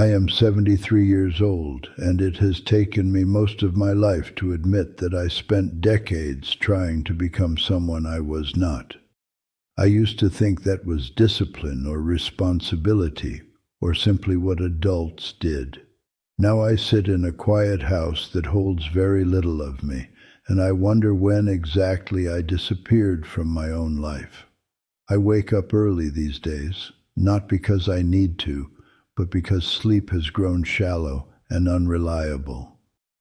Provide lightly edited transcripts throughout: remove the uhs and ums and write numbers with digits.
I am 73 years old, and it has taken me most of my life to admit that I spent decades trying to become someone I was not. I used to think that was discipline or responsibility, or simply what adults did. Now I sit in a quiet house that holds very little of me, and I wonder when exactly I disappeared from my own life. I wake up early these days, not because I need to, but because sleep has grown shallow and unreliable.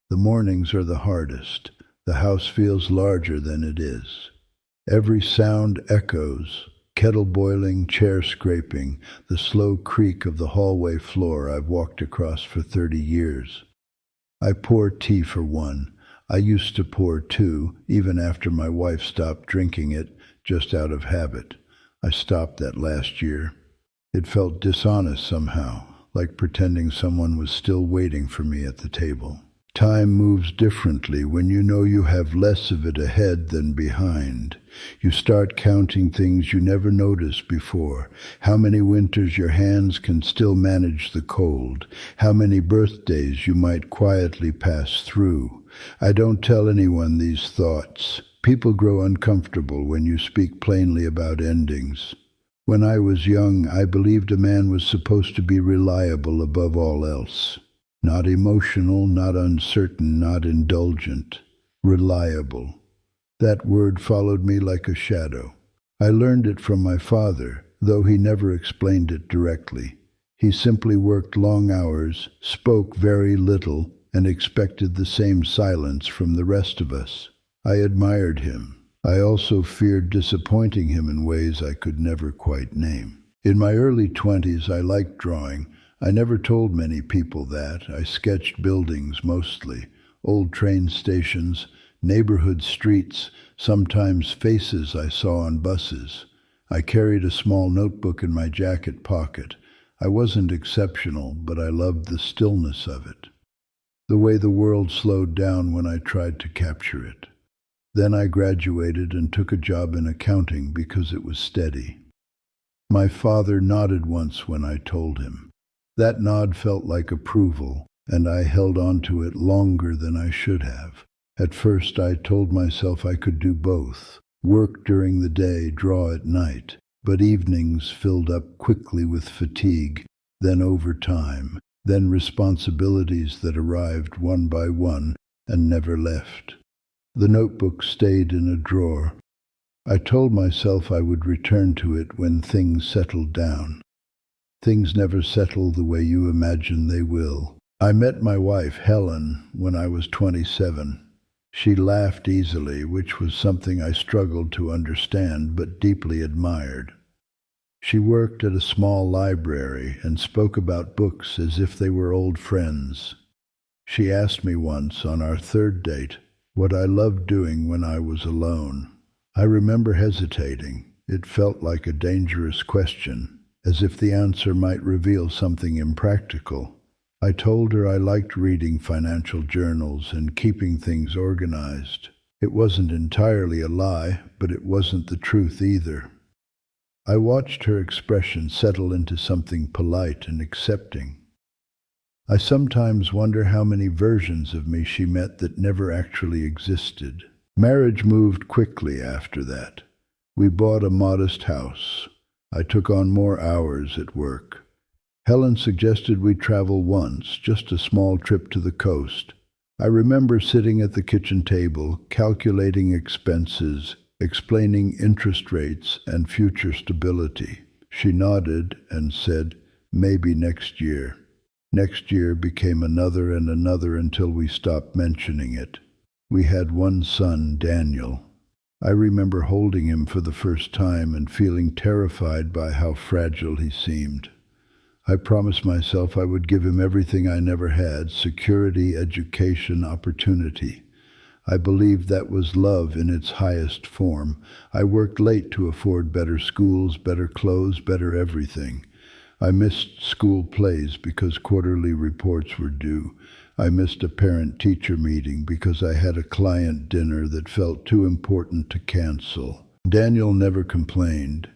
The mornings are the hardest. The house feels larger than it is. Every sound echoes: kettle boiling, chair scraping, the slow creak of the hallway floor I've walked across for 30 years. I pour tea for one. I used to pour two, even after my wife stopped drinking it, just out of habit. I stopped that last year. It felt dishonest somehow, like pretending someone was still waiting for me at the table. Time moves differently when you know you have less of it ahead than behind. You start counting things you never noticed before. How many winters your hands can still manage the cold. How many birthdays you might quietly pass through. I don't tell anyone these thoughts. People grow uncomfortable when you speak plainly about endings. When I was young, I believed a man was supposed to be reliable above all else. Not emotional, not uncertain, not indulgent. Reliable. That word followed me like a shadow. I learned it from my father, though he never explained it directly. He simply worked long hours, spoke very little, and expected the same silence from the rest of us. I admired him. I also feared disappointing him in ways I could never quite name. In my early 20s, I liked drawing. I never told many people that. I sketched buildings mostly, old train stations, neighborhood streets, sometimes faces I saw on buses. I carried a small notebook in my jacket pocket. I wasn't exceptional, but I loved the stillness of it, the way the world slowed down when I tried to capture it. Then I graduated and took a job in accounting because it was steady. My father nodded once when I told him. That nod felt like approval, and I held on to it longer than I should have. At first I told myself I could do both, work during the day, draw at night, but evenings filled up quickly with fatigue, then overtime, then responsibilities that arrived one by one and never left. The notebook stayed in a drawer. I told myself I would return to it when things settled down. Things never settle the way you imagine they will. I met my wife, Helen, when I was 27. She laughed easily, which was something I struggled to understand but deeply admired. She worked at a small library and spoke about books as if they were old friends. She asked me once, on our third date, what I loved doing when I was alone. I remember hesitating. It felt like a dangerous question, as if the answer might reveal something impractical. I told her I liked reading financial journals and keeping things organized. It wasn't entirely a lie, but it wasn't the truth either. I watched her expression settle into something polite and accepting. I sometimes wonder how many versions of me she met that never actually existed. Marriage moved quickly after that. We bought a modest house. I took on more hours at work. Helen suggested we travel once, just a small trip to the coast. I remember sitting at the kitchen table, calculating expenses, explaining interest rates and future stability. She nodded and said, "Maybe next year." Next year became another and another until we stopped mentioning it. We had one son, Daniel. I remember holding him for the first time and feeling terrified by how fragile he seemed. I promised myself I would give him everything I never had: security, education, opportunity. I believed that was love in its highest form. I worked late to afford better schools, better clothes, better everything. I missed school plays because quarterly reports were due. I missed a parent-teacher meeting because I had a client dinner that felt too important to cancel. Daniel never complained.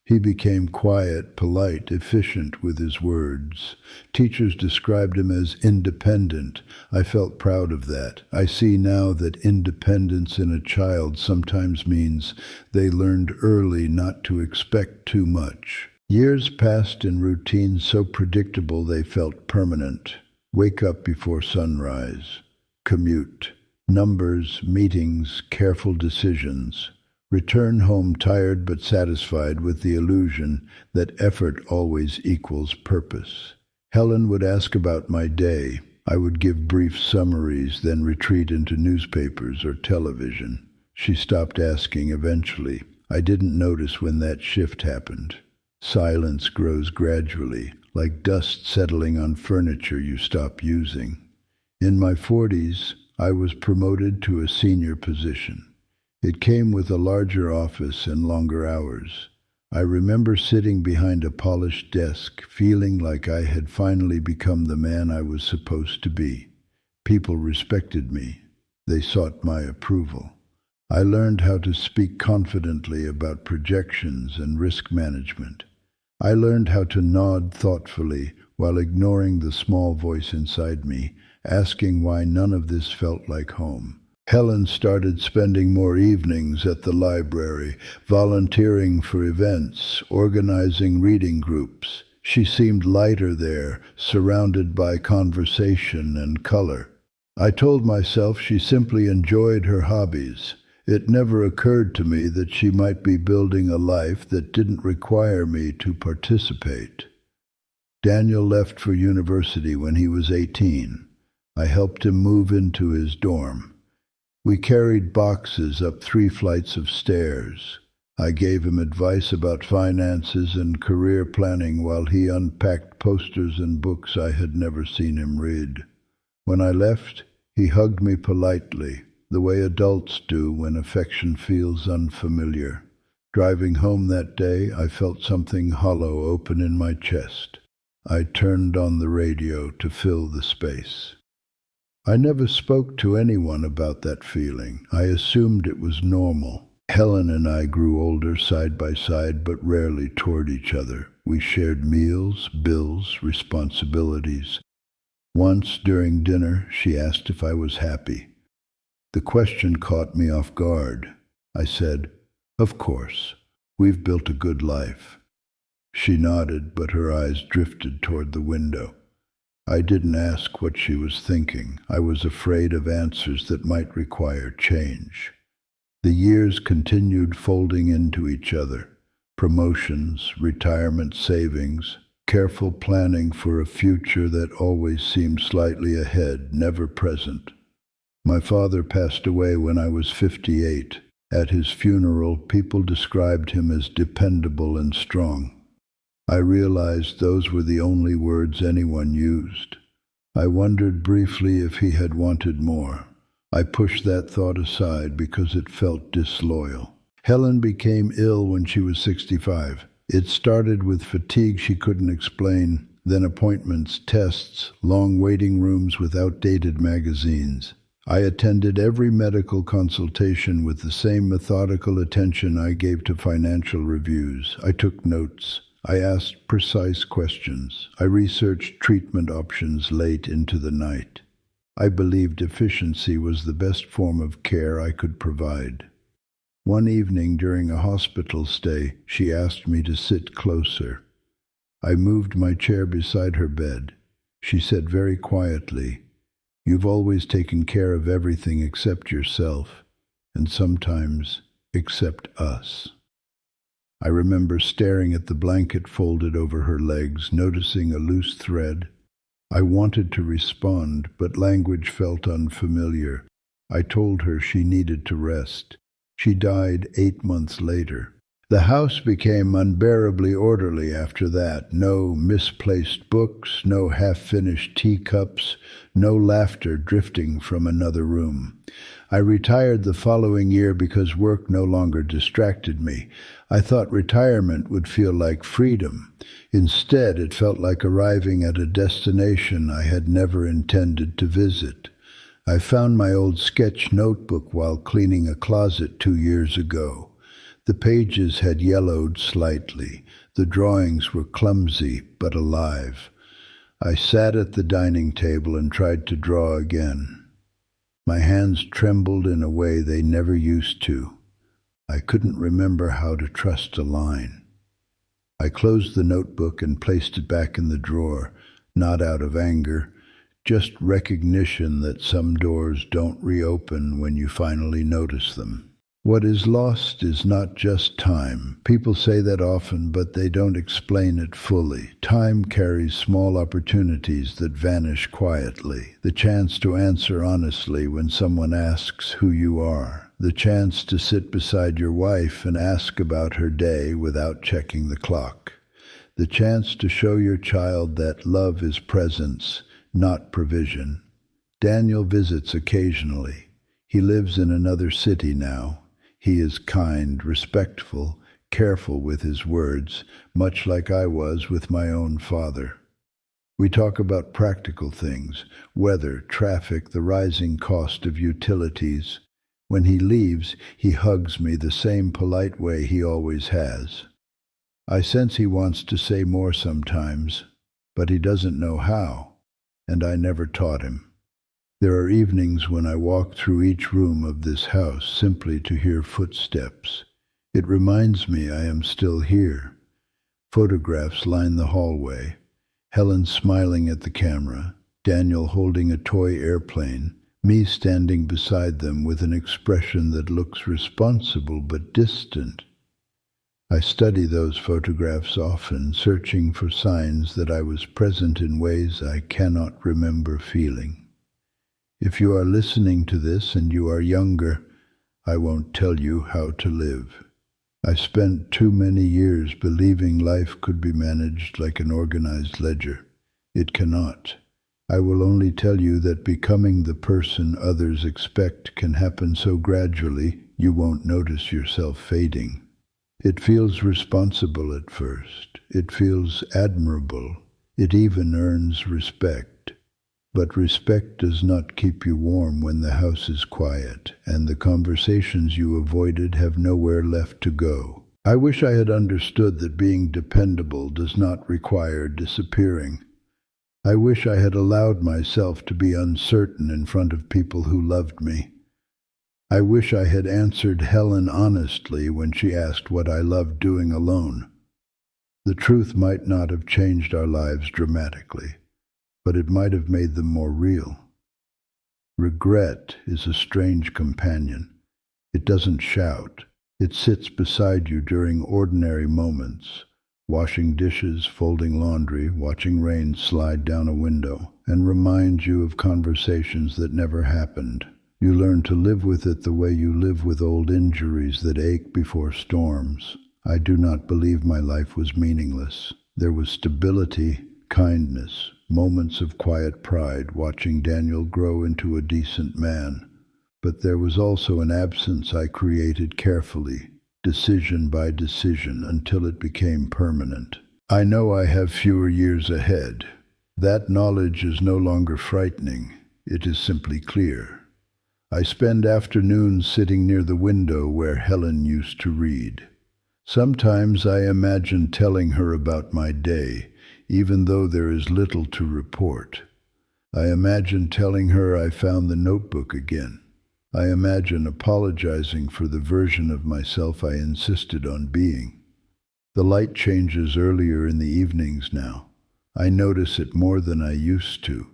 He became quiet, polite, efficient with his words. Teachers described him as independent. I felt proud of that. I see now that independence in a child sometimes means they learned early not to expect too much. Years passed in routines so predictable they felt permanent. Wake up before sunrise. Commute. Numbers, meetings, careful decisions. Return home tired but satisfied with the illusion that effort always equals purpose. Helen would ask about my day. I would give brief summaries, then retreat into newspapers or television. She stopped asking eventually. I didn't notice when that shift happened. Silence grows gradually, like dust settling on furniture you stop using. In my 40s, I was promoted to a senior position. It came with a larger office and longer hours. I remember sitting behind a polished desk, feeling like I had finally become the man I was supposed to be. People respected me. They sought my approval. I learned how to speak confidently about projections and risk management. I learned how to nod thoughtfully while ignoring the small voice inside me, asking why none of this felt like home. Helen started spending more evenings at the library, volunteering for events, organizing reading groups. She seemed lighter there, surrounded by conversation and color. I told myself she simply enjoyed her hobbies. It never occurred to me that she might be building a life that didn't require me to participate. Daniel left for university when he was 18. I helped him move into his dorm. We carried boxes up 3 flights of stairs. I gave him advice about finances and career planning while he unpacked posters and books I had never seen him read. When I left, he hugged me politely, the way adults do when affection feels unfamiliar. Driving home that day, I felt something hollow open in my chest. I turned on the radio to fill the space. I never spoke to anyone about that feeling. I assumed it was normal. Helen and I grew older side by side, but rarely toward each other. We shared meals, bills, responsibilities. Once during dinner, she asked if I was happy. The question caught me off guard. I said, "Of course. We've built a good life." She nodded, but her eyes drifted toward the window. I didn't ask what she was thinking. I was afraid of answers that might require change. The years continued folding into each other. Promotions, retirement savings, careful planning for a future that always seemed slightly ahead, never present. My father passed away when I was 58. At his funeral, people described him as dependable and strong. I realized those were the only words anyone used. I wondered briefly if he had wanted more. I pushed that thought aside because it felt disloyal. Helen became ill when she was 65. It started with fatigue she couldn't explain, then appointments, tests, long waiting rooms with outdated magazines. I attended every medical consultation with the same methodical attention I gave to financial reviews. I took notes. I asked precise questions. I researched treatment options late into the night. I believed efficiency was the best form of care I could provide. One evening during a hospital stay, she asked me to sit closer. I moved my chair beside her bed. She said very quietly, "You've always taken care of everything except yourself, and sometimes except us." I remember staring at the blanket folded over her legs, noticing a loose thread. I wanted to respond, but language felt unfamiliar. I told her she needed to rest. She died 8 months later. The house became unbearably orderly after that. No misplaced books, no half-finished teacups, no laughter drifting from another room. I retired the following year because work no longer distracted me. I thought retirement would feel like freedom. Instead, it felt like arriving at a destination I had never intended to visit. I found my old sketch notebook while cleaning a closet 2 years ago. The pages had yellowed slightly. The drawings were clumsy but alive. I sat at the dining table and tried to draw again. My hands trembled in a way they never used to. I couldn't remember how to trust a line. I closed the notebook and placed it back in the drawer, not out of anger, just recognition that some doors don't reopen when you finally notice them. What is lost is not just time. People say that often, but they don't explain it fully. Time carries small opportunities that vanish quietly. The chance to answer honestly when someone asks who you are. The chance to sit beside your wife and ask about her day without checking the clock. The chance to show your child that love is presence, not provision. Daniel visits occasionally. He lives in another city now. He is kind, respectful, careful with his words, much like I was with my own father. We talk about practical things, weather, traffic, the rising cost of utilities. When he leaves, he hugs me the same polite way he always has. I sense he wants to say more sometimes, but he doesn't know how, and I never taught him. There are evenings when I walk through each room of this house simply to hear footsteps. It reminds me I am still here. Photographs line the hallway. Helen smiling at the camera, Daniel holding a toy airplane, me standing beside them with an expression that looks responsible but distant. I study those photographs often, searching for signs that I was present in ways I cannot remember feeling. If you are listening to this and you are younger, I won't tell you how to live. I spent too many years believing life could be managed like an organized ledger. It cannot. I will only tell you that becoming the person others expect can happen so gradually you won't notice yourself fading. It feels responsible at first. It feels admirable. It even earns respect. But respect does not keep you warm when the house is quiet and the conversations you avoided have nowhere left to go. I wish I had understood that being dependable does not require disappearing. I wish I had allowed myself to be uncertain in front of people who loved me. I wish I had answered Helen honestly when she asked what I loved doing alone. The truth might not have changed our lives dramatically, but it might have made them more real. Regret is a strange companion. It doesn't shout. It sits beside you during ordinary moments, washing dishes, folding laundry, watching rain slide down a window, and reminds you of conversations that never happened. You learn to live with it the way you live with old injuries that ache before storms. I do not believe my life was meaningless. There was stability, kindness, moments of quiet pride watching Daniel grow into a decent man. But there was also an absence I created carefully, decision by decision, until it became permanent. I know I have fewer years ahead. That knowledge is no longer frightening. It is simply clear. I spend afternoons sitting near the window where Helen used to read. Sometimes I imagine telling her about my day, even though there is little to report. I imagine telling her I found the notebook again. I imagine apologizing for the version of myself I insisted on being. The light changes earlier in the evenings now. I notice it more than I used to.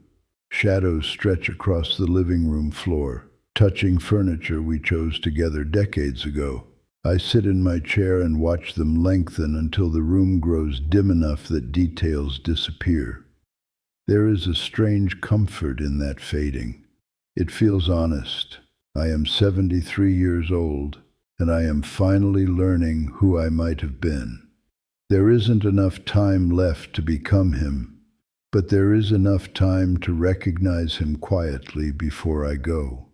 Shadows stretch across the living room floor, touching furniture we chose together decades ago. I sit in my chair and watch them lengthen until the room grows dim enough that details disappear. There is a strange comfort in that fading. It feels honest. I am 73 years old, and I am finally learning who I might have been. There isn't enough time left to become him, but there is enough time to recognize him quietly before I go.